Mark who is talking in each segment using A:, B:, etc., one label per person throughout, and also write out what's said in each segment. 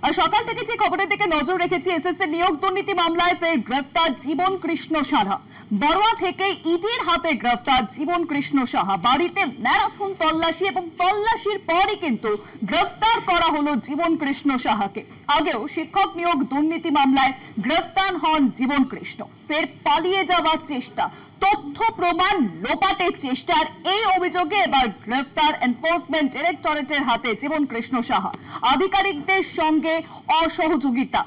A: আর সকাল থেকে যে খবরের দিকে নজর রেখেছি, এসএসসি নিয়োগ দুর্নীতি মামলায় ফের গ্রেফতার জীবন কৃষ্ণ সাহা। বড়ুয়া থেকে ইডির হাতে গ্রেফতার জীবন কৃষ্ণ সাহা। বাড়িতে ম্যারাথন তল্লাশি এবং তল্লাশির পরই কিন্তু গ্রেফতার করা হলো জীবন কৃষ্ণ সাহাকে। আগেও শিক্ষক নিয়োগ দুর্নীতি মামলায় গ্রেফতার হন জীবন কৃষ্ণ। ফের পালিয়ে যাওয়ার চেষ্টা, তথ্য প্রমাণ লোপাটের চেষ্টার এই অভিযোগে এবার গ্রেফতার এনফোর্সমেন্ট ডিরেক্টরেটের হাতে জীবন কৃষ্ণ সাহা। আধিকারিকদের সঙ্গে অসহযোগিতা,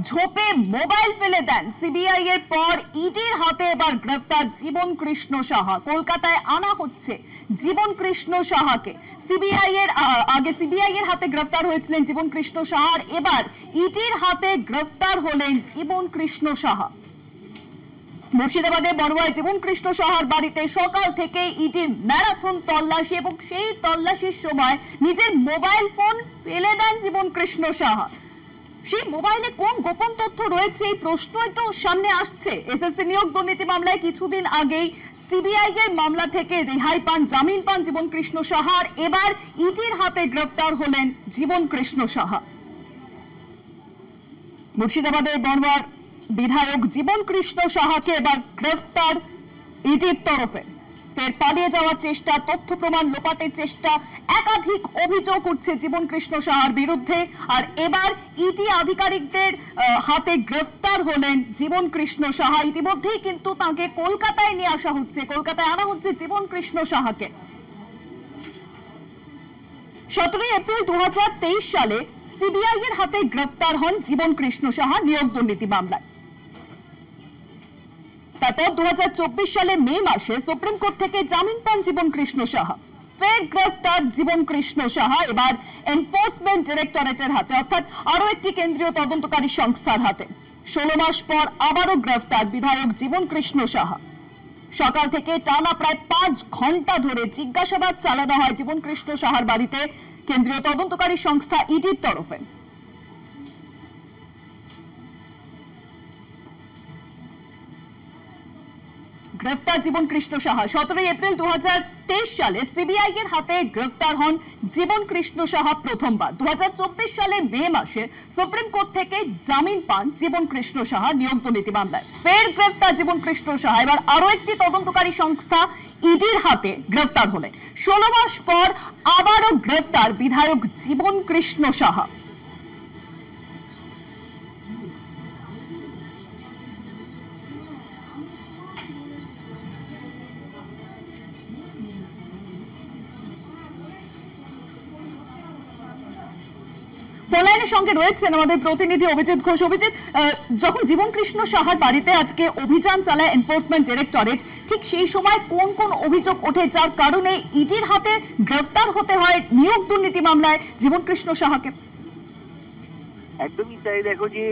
A: ঝোপে মোবাইল ফেলে দেন সিবিআই এর পর ইডির হাতে এবার গ্রেফতার জীবন কৃষ্ণ সাহা। কলকাতায় আনা হচ্ছে জীবন কৃষ্ণ সাহাকে। সিবিআই এর হাতে গ্রেফতার হয়েছিলেন জীবন কৃষ্ণ সাহার, এবার ইডির হাতে গ্রেফতার হলেন জীবন কৃষ্ণ সাহা। মুর্শিদাবাদের বড়ুয়ায় জীবন কৃষ্ণ সাহার বাড়িতে সকাল থেকে ইডির ম্যারাথন তল্লাশি এবং সেই তল্লাশির সময় নিজের মোবাইল ফোন ফেলে দেন জীবন কৃষ্ণ সাহা। সেই মোবাইলে কোন গোপন তথ্য রয়েছে এই প্রশ্নই তো সামনে আসছে। এসএসসি নিয়োগ দুর্নীতি মামলায় কিছুদিন আগেই সিবিআই এর মামলা থেকে রেহাই পান, জামিন পান জীবন কৃষ্ণ সাহার। এবার ইডির হাতে গ্রেফতার হলেন জীবন কৃষ্ণ সাহা। মুর্শিদাবাদের বড়ুয়ার বিধায়ক জীবন কৃষ্ণ সাহাকে এবার গ্রেফতার ইডির তরফে। ফের পালিয়ে যাওয়ার চেষ্টা, তথ্য প্রমাণ লোপাটের চেষ্টা, একাধিক অভিযোগ উঠছে জীবন কৃষ্ণ সাহার বিরুদ্ধে। আর এবার ইডি আধিকারিকদের হাতে গ্রেফতার হলেন জীবন কৃষ্ণ সাহা। ইতিমধ্যেই কিন্তু তাকে কলকাতায় নিয়ে আসা হচ্ছে, কলকাতায় আনা হচ্ছে জীবন কৃষ্ণ সাহাকে। 17 এপ্রিল 2023 সালে সিবিআই এর হাতে গ্রেফতার হন জীবন কৃষ্ণ সাহা নিয়োগ দুর্নীতি মামলায়। তারপর 2024 সালে মে মাসে সুপ্রিম কোর্ট থেকে জামিন পান জীবন কৃষ্ণ সাহা। ফের গ্রেফতার জীবন কৃষ্ণ সাহা এবার এনফোর্সমেন্ট ডিরেক্টরেটের হাতে, অর্থাৎ আরো একটি কেন্দ্রীয় তদন্তকারী সংস্থার হাতে। 16 মাস পর আবারও গ্রেফতার বিধায়ক জীবন কৃষ্ণ সাহা। সকাল থেকে টানা প্রায় 5 ঘন্টা ধরে জিজ্ঞাসাবাদ চালানো হয় জীবন কৃষ্ণ সাহার বাড়িতে কেন্দ্রীয় তদন্তকারী সংস্থা ইডির তরফে। গ্রেফতার জীবন কৃষ্ণ সাহা। 17 এপ্রিল 2023 সালে সিবিআই এর হাতে গ্রেফতার হন জীবন কৃষ্ণ সাহা প্রথমবার। 2024 সালের মে মাসে সুপ্রিম কোর্ট থেকে জামিন পান জীবন কৃষ্ণ সাহা নিয়োগ দুর্নীতি মামলায়। ফের গ্রেফতার জীবন কৃষ্ণ সাহা। এবার আরো একটি তদন্তকারী সংস্থা ইডির হাতে গ্রেফতার হলেন। 16 মাস পর আবারও গ্রেফতার বিধায়ক জীবন কৃষ্ণ সাহা। ফোনলাইনের সঙ্গে রয়েছেন আমাদের প্রতিনিধি অভিজিৎ ঘোষ। অভিজিৎ, যখন জীবন কৃষ্ণ সাহার বাড়িতে আজকে অভিযান চালায় এনফোর্সমেন্ট ডিরেক্টরেট, ঠিক সেই সময় কোন কোন অভিযোগ ওঠে যার কারণে ইডির হাতে গ্রেফতার হতে হয় নিয়োগ দুর্নীতি মামলায় জীবন কৃষ্ণ সাহাকে?
B: একদমই তাই। দেখো যে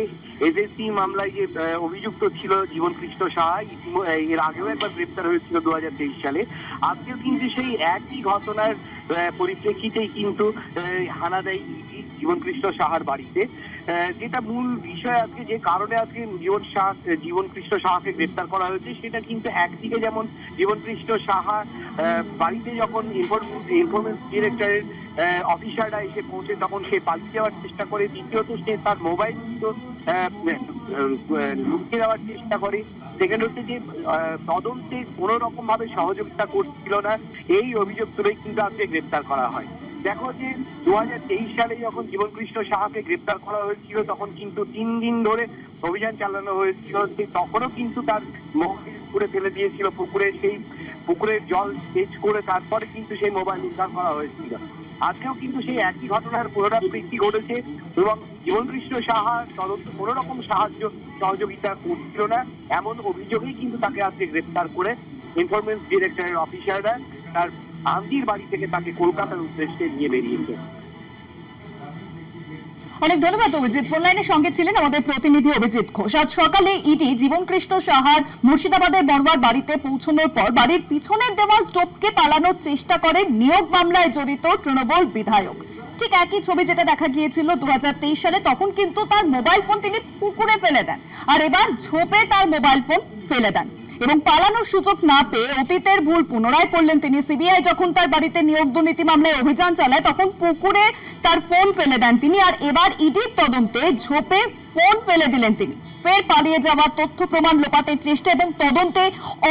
B: এসএসসি মামলায় যে অভিযুক্ত ছিল জীবন কৃষ্ণ সাহা, এর আগেও একবার গ্রেপ্তার হয়েছিল 2023 সালে। আজকেও কিন্তু সেই একই ঘটনার পরিপ্রেক্ষিতেই কিন্তু হানা দেয় জীবন কৃষ্ণ সাহার বাড়িতে। যেটা মূল বিষয়, আজকে যে কারণে আজকে জীবন কৃষ্ণ সাহাকে গ্রেপ্তার করা হয়েছে, সেটা কিন্তু একদিকে যেমন জীবন কৃষ্ণ সাহা বাড়িতে যখন ইনফরমেন্স ডিরেক্টরের অফিসাররা এসে পৌঁছে তখন সে পালিয়ে যাওয়ার চেষ্টা করে। দ্বিতীয়ত সে তার মোবাইল লুকিয়ে দেওয়ার চেষ্টা করে। সেকেন্ড হচ্ছে যে তদন্তে কোন রকম ভাবে সহযোগিতা করছিল না, এই অভিযোগ তুলেই কিন্তু আজকে গ্রেপ্তার করা হয়। দেখো যে 2023 সালে যখন জীবন কৃষ্ণ সাহাকে গ্রেপ্তার করা হয়েছিল তখন কিন্তু 3 দিন ধরে অভিযান চালানো হয়েছিল। তখনও কিন্তু তার মোবাইল পুকুরে ফেলে দিয়েছিল, সেই পুকুরের জল সেচ করে তারপরে কিন্তু সেই মোবাইল উদ্ধার করা হয়েছিল। আজকেও কিন্তু সেই একই ঘটনার পুনরাবৃত্তি ঘটেছে এবং জীবন কৃষ্ণ সাহা তদন্ত কোন রকম সহযোগিতা করছিল না, এমন অভিযোগেই কিন্তু তাকে আজকে গ্রেপ্তার করে ইনফরমেন্স ডিরেক্টরের অফিসাররা তার আন্দির বাড়ি থেকে তাকে কলকাতার উদ্দেশ্যে নিয়ে বেরিয়েছে।
A: অনেক ধন্যবাদ অভিজিৎ। ফোনলাইনের সঙ্গে ছিলেন আমাদের প্রতিনিধি অভিজিৎ ঘোষ। আজ সকালে ইডি জীবন কৃষ্ণ সাহার মুর্শিদাবাদের বড়ুয়ার বাড়িতে পৌঁছানোর পর বাড়ির পিছনের দেওয়াল টপকে পালানোর চেষ্টা করে নিয়োগ মামলায় জড়িত তৃণমূল বিধায়ক। ঠিক একই ছবি যেটা দেখা গিয়েছিল 2023 সালে, তখন কিন্তু তার মোবাইল ফোন তিনি পুকুরে ফেলে দেন, আর এবার ঝোপে তার মোবাইল ফোন ফেলে দেন। এবং পালানোর সুযোগ না পেয়ে অতীতের ভুল পুনরায় করলেন তিনি। সিবিআই যখন তার বাড়িতে নিয়োগ দুর্নীতি মামলায় অভিযান চালায় তখন পুকুরে তার ফোন ফেলে দেন তিনি, আর এবার ইডির তদন্তে ঝোপে ফোন ফেলে দিলেন তিনি। ফের পালিয়ে যাওয়া তথ্য প্রমাণ লোপাটের চেষ্টা এবং তদন্তে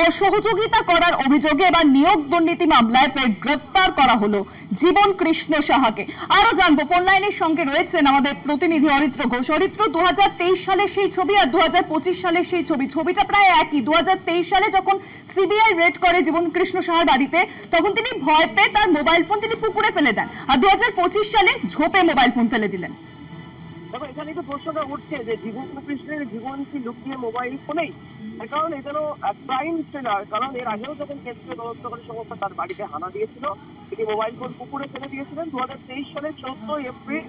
A: অসহযোগিতা করার অভিযোগে এবার নিয়োগ দুর্নীতি মামলায় ফের গ্রেফতার করা হলো জীবন কৃষ্ণ সাহাকে। আরো জানবো, ফোন লাইনের সঙ্গে রয়েছেন আমাদের প্রতিনিধি অরিত্র ঘোষ। অরিত্র, 2023 সালে সেই ছবি আর 2025 সালে সেই ছবিটা প্রায় একই। 2023 সালে যখন সিবিআই রেড করে জীবন কৃষ্ণ সাহার বাড়িতে, তখন তিনি ভয় পেয়ে তার মোবাইল ফোন তিনি পুকুরে ফেলে দেন, আর 2025 সালে ঝোপে মোবাইল ফোন ফেলে দিলেন।
C: দেখো, এখানে তো প্রশ্নটা উঠছে যে জীবন কৃষ্ণের জীবন কি লুকিয়ে মোবাইল ফোনেই, কারণ এটারও ক্রাইম থ্রিলার। কারণ এর আগেও যখন কেন্দ্রীয় তদন্তকারী সংস্থা তার বাড়িতে হানা দিয়েছিল, তিনি মোবাইল ফোন পুকুরে ফেলে দিয়েছিলেন। 2023 সালের 14 এপ্রিল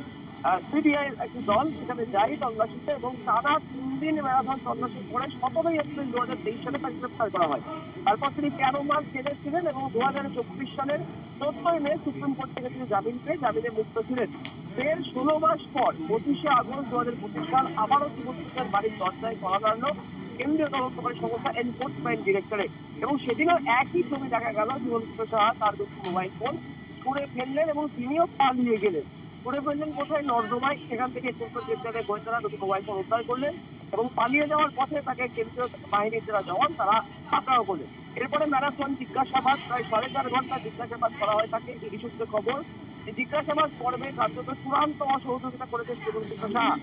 C: সিবিআই একটি দল সেখানে যায় তল্লাশিতে, এবং টানা 3 দিন ম্যারাথন তল্লাশি করে 17 এপ্রিল 2023 সালে তাকে গ্রেফতার করা হয়। তারপর তিনি 13 মাস জেলে ছিলেন এবং 2024 সালের 14 মে সুপ্রিম কোর্ট থেকে তিনি জামিন পেয়ে জামিনে মুক্ত ছিলেন। ফের 16 মাস পর 25শে আগস্ট 2025 সাল আবারও জীবন কৃষ্ণের বাড়ির দরজায় করা দাঁড়ালো কেন্দ্রীয় তদন্তকারী সংস্থা এনফোর্সমেন্ট ডিরেক্টরেট, এবং সেদিনও একই ছবি দেখা গেল। জীবন কৃষ্ণ সাহা তার দুটি মোবাইল ফোন ছুঁড়ে ফেললেন এবং তিনিও পালিয়ে গেলেন। ছুঁড়ে ফেললেন কোথায়? নর্দমায়। সেখান থেকে এনফোর্সমেন্ট গোয়েন্দারা দুটি মোবাইল ফোন উদ্ধার করলেন এবং পালিয়ে যাওয়ার পথে তাকে কেন্দ্রীয় বাহিনীর যারা জওয়ান তারা পাকড়াও করলেন। এরপরে ম্যারাথন জিজ্ঞাসাবাদ, প্রায় 4.5 ঘন্টা জিজ্ঞাসাবাদ করা হয় তাকে। এই সূত্রে খবর, জিজ্ঞাসাবাদ পর্বে কার্যত চূড়ান্ত অসহযোগিতা করেছেন জীবন কৃষ্ণ সাহা।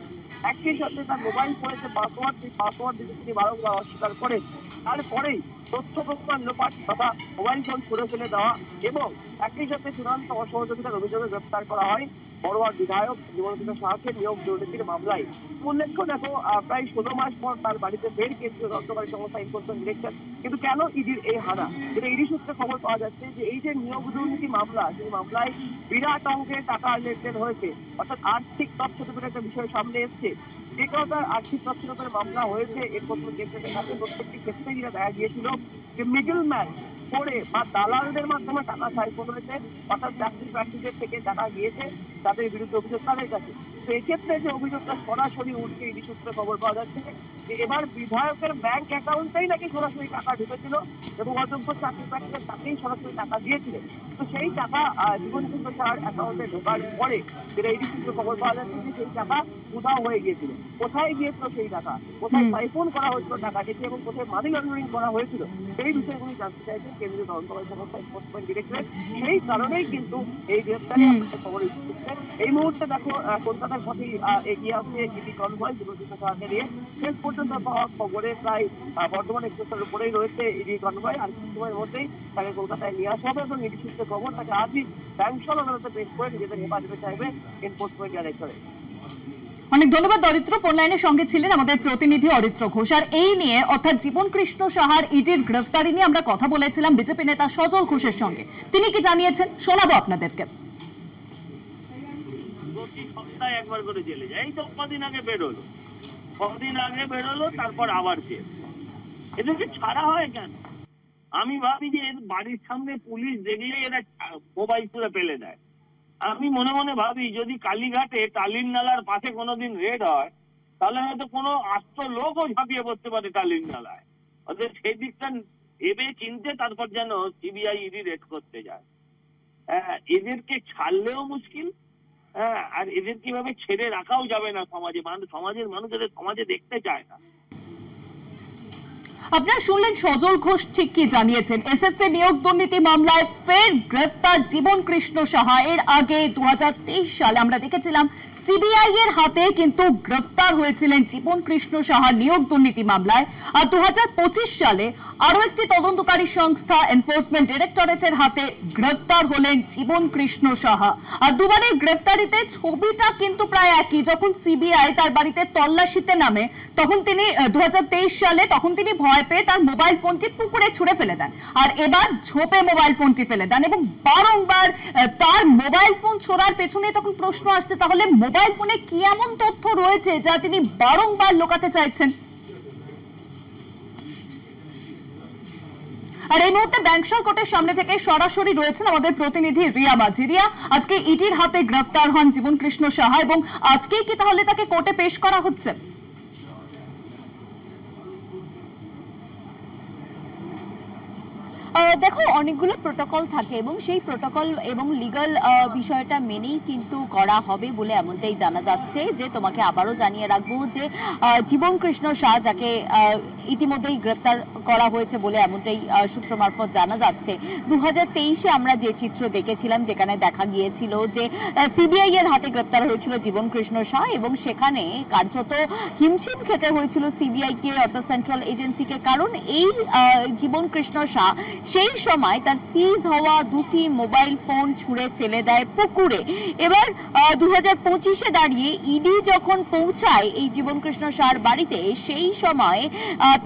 C: একই সাথে তার মোবাইল ফোনে যে পাসওয়ার্ড, সেই পাসওয়ার্ড দিতে তিনি বারংবার অস্বীকার করেন। তারপরেই তথ্য প্রমাণ লোপাট তথা মোবাইল ফোন ছুড়ে ফেলে দেওয়া এবং একই সাথে চূড়ান্ত অসহযোগিতার অভিযোগে গ্রেফতার করা হয় বড়ুয়ার বিধায়ক জীবন কৃষ্ণ সাহাকে নিয়োগ দুর্নীতির মামলায়। উল্লেখ্য, দেখো, প্রায় 16 মাস পর তার বাড়িতে ফের কেন্দ্রীয় তদন্তকারী সংস্থা এনফোর্সমেন্ট ডিরেক্টর। কিন্তু কেন ইডির এই হানা? যেটা ইডি সূত্রে খবর পাওয়া যাচ্ছে যে এই যে নিয়োগ দুর্নীতি মামলা, সেই মামলায় বিরাট অঙ্কের টাকা লেনদেন হয়েছে, অর্থাৎ আর্থিক তছরূপের একটা বিষয় সামনে এসছে। যে কারণে আর্থিক তছরূপের মামলা হয়েছে এনফোর্সমেন্ট ডিরেক্টরের কাছে প্রত্যেকটি ক্ষেত্রে যেটা দেখা গিয়েছিল যে মিডল ম্যান করে বা দালালদের মাধ্যমে টাকা সাইফোন হয়েছে, অর্থাৎ চাকরি প্রার্থীদের থেকে টাকা গিয়েছে তাদের বিরুদ্ধে অভিযোগ তাদের কাছে। তো এক্ষেত্রে যে অভিযোগটা সরাসরি উঠছে ইডি সূত্রে খবর পাওয়া যাচ্ছে যে এবার বিধায়কের ব্যাংক অ্যাকাউন্টেই নাকি সরাসরি টাকা ঢুকেছিল এবং অযোগ্য চাকরি প্রার্থীদের তাকেই সরাসরি টাকা দিয়েছিলেন। তো সেই টাকা জীবন কৃষ্ণ সাহার অ্যাকাউন্টে ঢোকার পরে যেটা ইডি সূত্রে খবর পাওয়া যাচ্ছে যে সেই টাকা উধাও হয়ে গিয়েছিল। কোথায় গিয়েছিল সেই টাকা, কোথায় সাইফোন করা হয়েছিল টাকাটিকে এবং কোথায় মানি লন্ডারিং করা হয়েছিল, সেই বিষয়গুলি জানতে চাইছেন কেন্দ্রীয় তদন্তকারী সংস্থা এনফোর্সমেন্ট ডিরেক্টরেট। সেই কারণেই কিন্তু এই গ্রেফতারি খবর এসেছে। এই মুহূর্তে দেখো, কলকাতার পথে এগিয়ে আসছে ইডি কনভয় জীবন কৃষ্ণ সাহাকে নিয়ে। শেষ পর্যন্ত পাওয়া খবরে প্রায় বর্তমান এক্সপ্রেসের উপরেই রয়েছে ইডি কনভয়। আর কিছু সময়ের মধ্যেই তাকে কলকাতায় নিয়ে আসা হবে এবং ইডি সূত্রে খবর তাকে আজই ব্যাংশাল আদালতে পেশ করে নিজেদের হেফাজতে চাইবে এনফোর্সমেন্ট ডাইরেক্টরেট।
A: অনেক ধন্যবাদ অরিত্র। ফোন লাইনের সঙ্গে ছিলেন আমাদের প্রতিনিধি অরিত্র ঘোষ। আর এই নিয়ে অর্থাৎ জীবন কৃষ্ণ সাহার ইডির গ্রেফতারি নিয়ে আমরা কথা বলেছিলাম বিজেপি নেতা সজল ঘোষের সঙ্গে। তিনি কি জানিয়েছেন শোনাবো আপনাদেরকে।
D: প্রতি সপ্তাহে একবার করে জেলে যায়। এই তো কদিন আগে বেরোলো, তারপর আবার ফের। এদেরকে ছাড়া হয় কেন? আমি ভাবি যে এর বাড়ির সামনে পুলিশ দেখলে এরা মোবাইল তুলে ফেলে দেয়। আমি মনে মনে ভাবি যদি কালীঘাটে টালির নালার পাশে কোনোদিন রেড হয় তাহলে হয়তো কোনো আস্ত লোকও ঝাঁপিয়ে পড়তে পারে টালির নালায়। ওদের সেই দিকটা ভেবে চিনতে তারপর যেন সিবিআই ইডি রেড করতে যায়। এদেরকে ছাড়লেও মুশকিল, আর এদের কিভাবে ছেড়ে রাখাও যাবে না। সমাজের মানুষ এদের সমাজে দেখতে চায় না।
A: আপনারা শুনলেন সজল ঘোষ ঠিক কি জানিয়েছেন। এসএসসি নিয়োগ দুর্নীতি মামলায় ফের গ্রেফতার জীবন কৃষ্ণ সাহা। এর আগে 2023 সালে আমরা দেখেছিলাম সিবিআই এর হাতে কিন্তু গ্রেফতার হয়েছিলেন জীবন কৃষ্ণ সাহা নিয়োগ দুর্নীতি মামলায়। আর 2025 সালে আরো একটি তদন্তকারী সংস্থা এনফোর্সমেন্ট ডিরেক্টরেটের হাতে গ্রেফতার হলেন জীবন কৃষ্ণ সাহা। আর দুবারের গ্রেফতারিতে ছবিটা কিন্তু প্রায় একই। যখন সিবিআই তার বাড়িতে তল্লাশিতে নামে তখন তিনি 2023 সালে তখন তিনি ভয় পেয়ে তার মোবাইল ফোনটি পুকুরে ছুঁড়ে ফেলে দেন, আর এবার ঝোপে মোবাইল ফোনটি ফেলে দেন এবং বারংবার তার মোবাইল ফোন ছোড়ার পেছনে তখন প্রশ্ন আসছে তাহলে মোবাইল ফোনে কি এমন তথ্য রয়েছে যা তিনি বারংবার লুকাতে চাইছেন। আর এই মুহূর্তে ব্যাংশাল কোর্টের সামনে থেকে সরাসরি রয়েছেন আমাদের প্রতিনিধি রিয়া মাঝি। রিয়া, আজকে ইডির হাতে গ্রেফতার হন জীবন কৃষ্ণ সাহা এবং আজকেই কি তাহলে তাকে কোর্টে পেশ করা হচ্ছে?
E: দেখো অনেকগুলো প্রোটোকল থাকে এবং সেই প্রোটোকল এবং লিগ্যাল বিষয়টা মেনেই কিন্তু করা হবে বলে এমনটাই জানা যাচ্ছে। যে তোমাকে আবারও জানিয়ে রাখবো যে জীবন কৃষ্ণ শাহ, যাকে ইতিমধ্যেই গ্রেপ্তার করা হয়েছে বলে এমনটাই সূত্র মারফত জানা যাচ্ছে, 2023-এ আমরা যে চিত্র দেখেছিলাম যেখানে দেখা গিয়েছিল যে সিবিআই এর হাতে গ্রেপ্তার হয়েছিল জীবন কৃষ্ণ শাহ এবং সেখানে কার্যত হিমশিম খেতে হয়েছিল সিবিআই কে অর্থাৎ সেন্ট্রাল এজেন্সিকে। কারণ এই জীবন কৃষ্ণ শাহ সেই সময় তার সিজ হওয়া দুটি মোবাইল ফোন ছুঁড়ে ফেলে দেয় পুকুরে। এবার 2025-এ দাঁড়িয়ে ইডি যখন পৌঁছায় এই জীবন কৃষ্ণ শাহর বাড়িতে, সেই সময়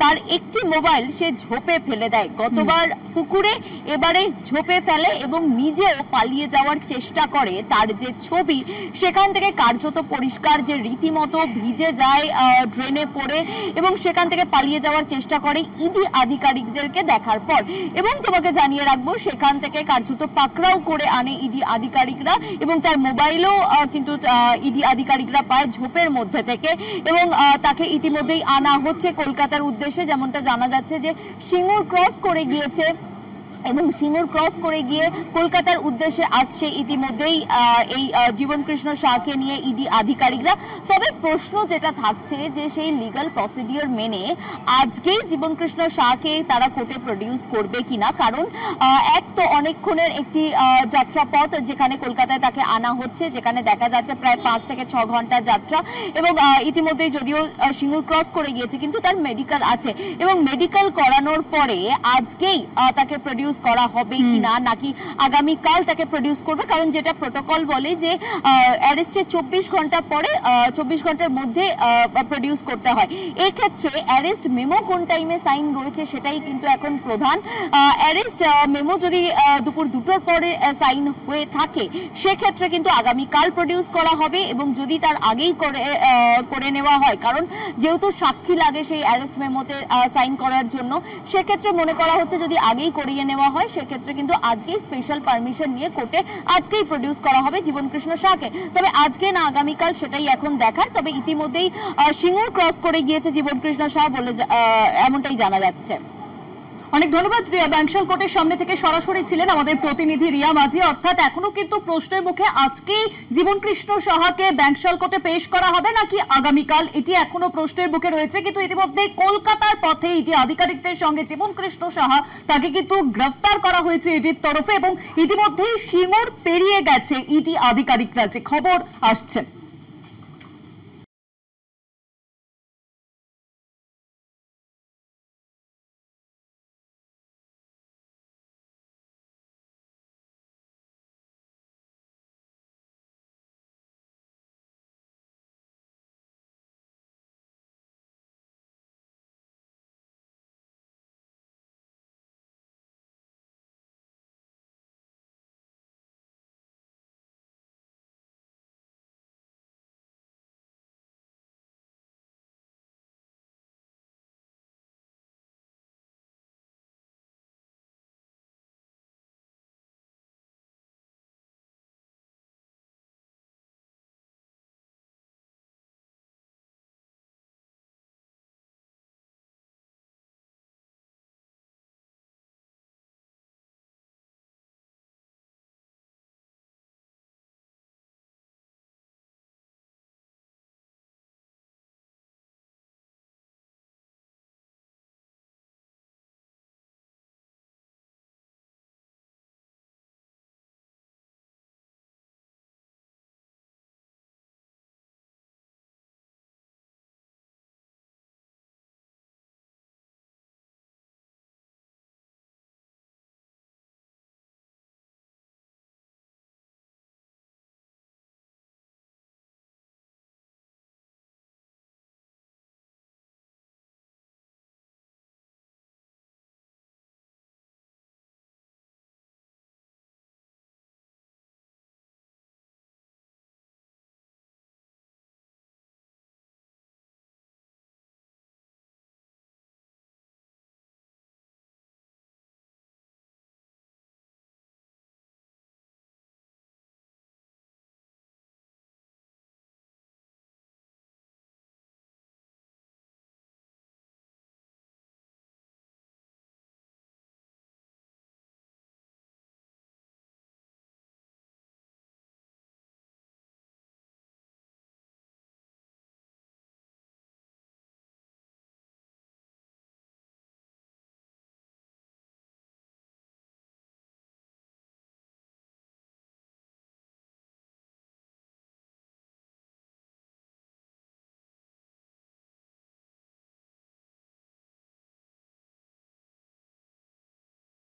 E: তার একটি মোবাইল সে ঝোপে ফেলে দেয়। গতবার পুকুরে, এবারে ঝোপে ফেলে এবং নিজেও পালিয়ে যাওয়ার চেষ্টা করে। তার যে ছবি সেখান থেকে কার্যত পরিষ্কার যে রীতিমতো ভিজে যায় ড্রেনে পড়ে এবং সেখান থেকে পালিয়ে যাওয়ার চেষ্টা করে ইডি আধিকারিকদেরকে দেখার পর। এবং তোমাকে জানিয়ে রাখবো সেখান থেকে কার্যত পাকড়াও করে আনে ইডি আধিকারিকরা এবং তার মোবাইলও কিন্তু ইডি আধিকারিকরা পায় ঝোপের মধ্যে থেকে এবং তাকে ইতিমধ্যেই আনা হচ্ছে কলকাতার উদ্দেশ্যে। যেমনটা জানা যাচ্ছে যে সিঙ্গুর ক্রস করে গিয়েছে এবং সিঙ্গুর ক্রস করে গিয়ে কলকাতার উদ্দেশ্যে আসছে ইতিমধ্যেই এই জীবন কৃষ্ণ শাহকে নিয়ে ইডি আধিকারিকরা। তবে প্রশ্ন যেটা থাকছে যে সেই লিগ্যাল প্রসিডিওর মেনে আজকেই জীবন কৃষ্ণ শাহকে তারা কোর্টে প্রডিউস করবে কিনা। কারণ এক তো অনেকক্ষণের একটি যাত্রাপথ যেখানে কলকাতায় তাকে আনা হচ্ছে, যেখানে দেখা যাচ্ছে প্রায় 5 থেকে 6 ঘন্টা যাত্রা এবং ইতিমধ্যেই যদিও সিঙ্গুর ক্রস করে গিয়েছে কিন্তু তার মেডিকেল আছে এবং মেডিকেল করানোর পরে আজকেই তাকে প্রডিউস করা হবে কিনা নাকি আগামী কাল তাকে প্রডিউস করবে। কারণ যেটা প্রোটোকল বলে যে অ্যারেস্টের 24 ঘন্টা পরে 24 ঘন্টার মধ্যে প্রডিউস করতে হয়। এই ক্ষেত্রে অ্যারেস্ট মেমো কোন টাইমে সাইন রয়েছে সেটাই কিন্তু এখন প্রধান। অ্যারেস্ট মেমো যদি দুপুর 2টোর পরে সাইন হয়ে থাকে সেক্ষেত্রে কিন্তু আগামী কাল প্রডিউস করা হবে এবং যদি তার আগেই করে নেওয়া হয়, কারণ যেহেতু সাক্ষী লাগে সেই অ্যারেস্ট মেমোতে সাইন করার জন্য, সেক্ষেত্রে মনে করা হচ্ছে যদি আগেই করিয়ে নেওয়া হয় সেক্ষেত্রে কিন্তু আজকেই স্পেশাল পারমিশন নিয়ে কোর্টে আজকেই প্রডিউস করা হবে জীবন কৃষ্ণ শাহকে। তবে আজকে না আগামীকাল সেটাই এখন দেখার। তবে ইতিমধ্যেই সিঙ্গুর ক্রস করে গিয়েছে জীবন কৃষ্ণ শাহ বলে এমনটাই জানা যাচ্ছে।
A: অনেক ধন্যবাদ রিয়া। ব্যাংশাল কোর্টের সামনে থেকে সরাসরি ছিলেন আমাদের প্রতিনিধি রিয়া মাঝি। অর্থাৎ এখনো কিন্তু প্রশ্নের মুখে আজকেই জীবন কৃষ্ণ সাহাকে ব্যাংশাল কোর্টে পেশ করা হবে নাকি আগামীকাল, এটি এখনো প্রশ্নের মুখে রয়েছে। কিন্তু ইতিমধ্যেই কলকাতার পথে ইডি আধিকারিকদের সঙ্গে জীবন কৃষ্ণ সাহা তাকে কিন্তু গ্রেফতার করা হয়েছে ইডির তরফে এবং ইতিমধ্যেই সিঙ্গুর পেরিয়ে গেছে ইডি আধিকারিকরা, যে খবর আসছে।